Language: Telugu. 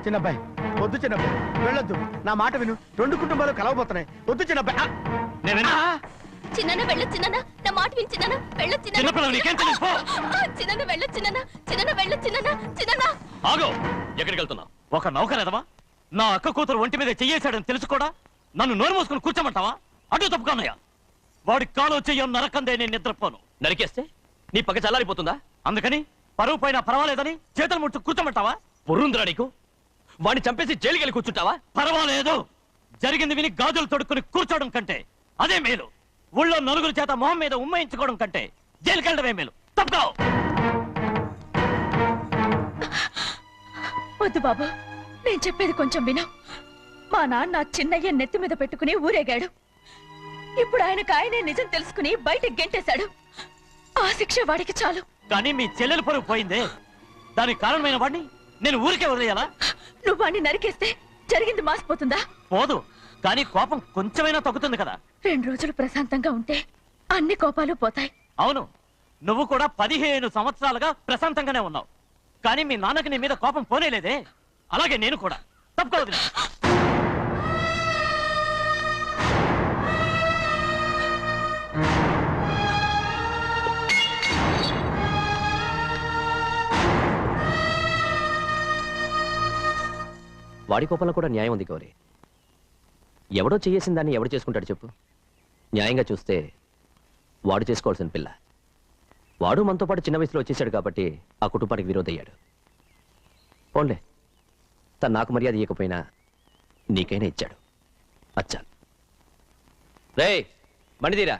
చిన్నబ్బాయి వద్దు చిన్నబ్బాయి, వెళ్ళొద్దు. నా మాట విను. 2 కుటుంబాలు కలవబోతున్నాయి. వద్దు చిన్నబ్బాయి. చిన్న వెళ్ళు చిన్న, నా మాట విని చిన్న వెళ్ళు చిన్న, చిన్న వెళ్ళు చిన్న వెళ్ళు చిన్న. ఆగో, ఎక్కడికి వెళ్తున్నావు? ఒక నౌకరేదవా నా అక్క కూతురు ఒంటి మీద చెయ్యేశాడని తెలుసు కూడా నన్ను నోరు మూసుకుని కూర్చోమంటావా? అటు తప్పుకున్నాయా? వాడి కాలు చెయ్యం నరకందే నేను నిద్రపోను. నరికేస్తే నీ పక్క చల్లారిపోతుందా? అందుకని పరువు పైన పర్వాలేదని చేతులు ముట్టు కూర్చోమంటావా? పొర్రుందిరా నీకు? వాడిని చంపేసి జైలుకి వెళ్ళి కూర్చుంటావా? పర్వాలేదు, జరిగింది విని గాజులు తొడుక్కుని కూర్చోవడం కంటే అదే మేలు. ఊళ్ళో నలుగురు చేత మొహం మీద ఉమ్మయించుకోవడం కంటే జైలుకి వెళ్ళడమే మేలు. తప్పుకో. వద్దు బాబు, నేను చెప్పేది కొంచెం విను. మా నాన్న చిన్నయ్య నెత్తి మీద పెట్టుకుని ఊరేగాడు. ఇప్పుడు ఆయనే నిజం తెలుసుకుని బయటకు గెంటేశాడు. ఆ శిక్ష వాడికి చాలు. కానీ మీ చెల్లెలు పరువు పోయిందే, దానికి కారణమైన వాడిని నేను ఊరికే వదిలేయాలా? నువ్వు వాడిని నరికేస్తే జరిగింది మాసిపోతుందా? పోదు, కానీ కోపం కొంచెమైనా తగ్గుతుంది కదా. 2 రోజులు ప్రశాంతంగా ఉంటే అన్ని కోపాలు పోతాయి. అవును, నువ్వు కూడా 15 సంవత్సరాలుగా ప్రశాంతంగానే ఉన్నావు. కానీ మీ నాన్నకి నీ మీద కోపం పోనేలేదే. అలాగే నేను కూడా. తప్పుకోవద్దు. వాడి కోపంలో కూడా న్యాయం ఉంది గౌరీ. ఎవడో చేసిన దాన్ని ఎవడు చేసుకుంటాడు చెప్పు? న్యాయంగా చూస్తే వాడు చేసుకోవాల్సిన పిల్ల. వాడు మనతో పాటు చిన్న వయసులో వచ్చేసాడు కాబట్టి ఆ కుటుంబానికి విరోధయ్యాడు. పోన్లే, తను నాకు మర్యాద ఇవ్వకపోయినా నీకైనా ఇచ్చాడు. అచ్చా రే బండిదీరా.